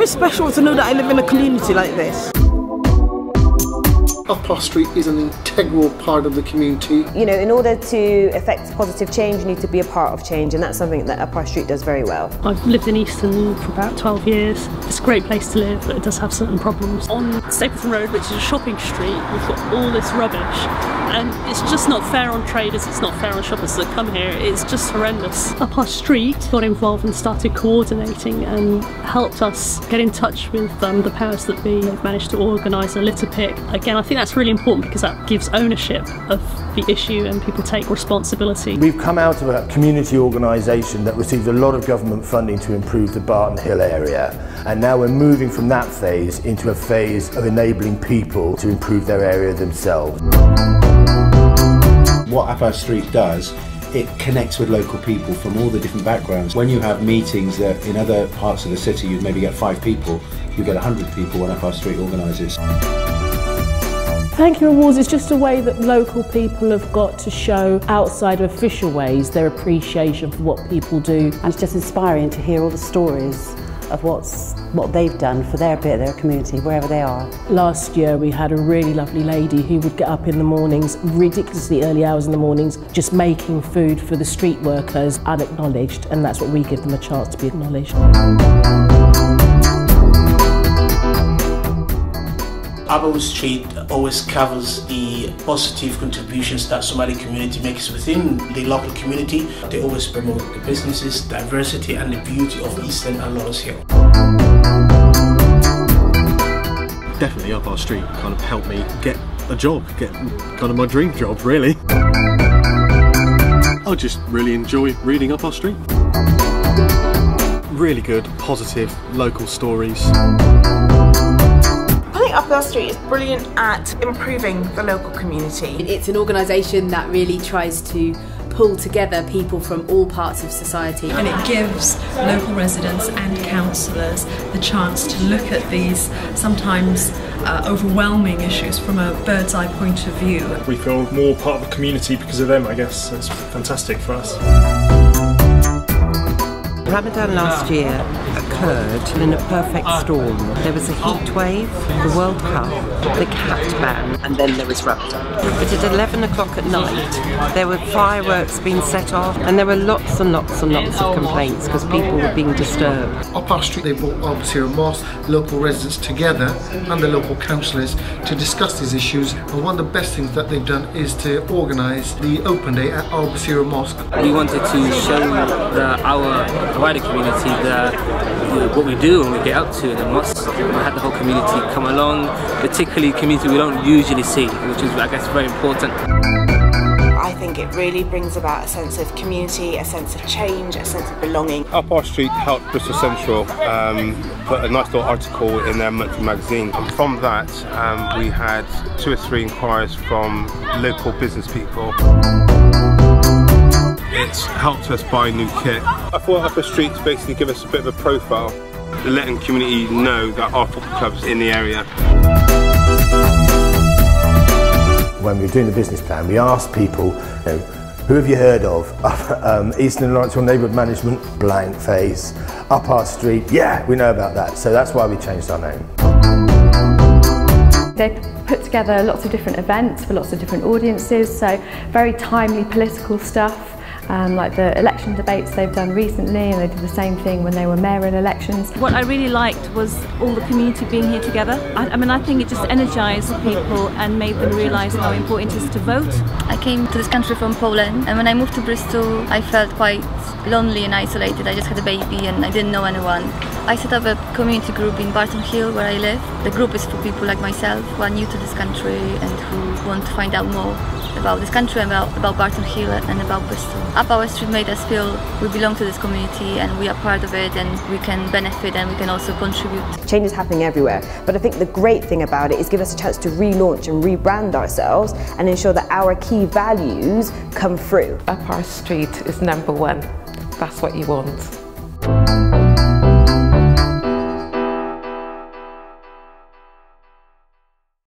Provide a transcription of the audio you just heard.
very special to know that I live in a community like this. Up our street is an integral part of the community. You know, in order to effect positive change, you need to be a part of change, and that's something that Up Our Street does very well. I've lived in Easton for about 12 years. It's a great place to live, but it does have certain problems. On Stapleton Road, which is a shopping street, we've got all this rubbish, and it's just not fair on traders, it's not fair on shoppers that come here, it's just horrendous. Up Our Street got involved and started coordinating and helped us get in touch with the powers that be. They've managed to organise a litter pick. Again, I think that's really important because that gives ownership of the issue and people take responsibility. We've come out of a community organisation that received a lot of government funding to improve the Barton Hill area, and now we're moving from that phase into a phase of enabling people to improve their area themselves. What Up Our Street does, it connects with local people from all the different backgrounds. When you have meetings that in other parts of the city you'd maybe get 5 people, you get 100 people when Up Our Street organises. Thank You Awards is just a way that local people have got to show, outside of official ways, their appreciation for what people do. And it's just inspiring to hear all the stories of what they've done for their bit of their community, wherever they are. Last year we had a really lovely lady who would get up in the mornings, ridiculously early hours in the mornings, just making food for the street workers, unacknowledged, and that's what we give them, a chance to be acknowledged. Up Our Street always covers the positive contributions that Somali community makes within the local community. They always promote the businesses, diversity and the beauty of Easton and Lawrence Hill. Definitely Up Our Street kind of helped me get a job, get kind of my dream job really. I just really enjoy reading Up Our Street. Really good, positive, local stories. I think Up Our Street is brilliant at improving the local community. It's an organisation that really tries to pull together people from all parts of society. And it gives local residents and councillors the chance to look at these sometimes overwhelming issues from a bird's eye point of view. We feel more part of the community because of them, I guess. It's fantastic for us. Ramadan last year occurred in a perfect storm. There was a heat wave, the World Cup, the cat ban, and then there was Ramadan. But at 11 o'clock at night, there were fireworks being set off, and there were lots and lots and lots of complaints because people were being disturbed. Up Our Street, they brought Al Basira Mosque, local residents together, and the local councillors to discuss these issues. And one of the best things that they've done is to organise the open day at Al Basira Mosque. We wanted to show our wider community what we do and we get up to in the mosque. We had the whole community come along, particularly community we don't usually see, which is, I guess, very important. I think it really brings about a sense of community, a sense of change, a sense of belonging. Up Our Street helped Bristol Central put a nice little article in their monthly magazine. And from that, we had 2 or 3 inquiries from local business people. It's helped us buy new kit. I thought Up Our Street to basically give us a bit of a profile, letting the community know that our football club's in the area. When we were doing the business plan, we asked people, you know, who have you heard of? Eastern and Lawrence Hill Neighbourhood Management, blank face. Up Our Street, yeah, we know about that. So that's why we changed our name. They put together lots of different events for lots of different audiences, so very timely political stuff. Like the election debates they've done recently, and they did the same thing when they were mayoral elections. What I really liked was all the community being here together. I think it just energised people and made them realise how important it is to vote. I came to this country from Poland, and when I moved to Bristol I felt quite lonely and isolated. I just had a baby and I didn't know anyone. I set up a community group in Barton Hill where I live. The group is for people like myself who are new to this country and who want to find out more about this country, about Barton Hill and about Bristol. Up Our Street made us feel we belong to this community and we are part of it and we can benefit and we can also contribute. Change is happening everywhere, but I think the great thing about it is give us a chance to relaunch and rebrand ourselves and ensure that our key values come through. Up Our Street is #1. That's what you want.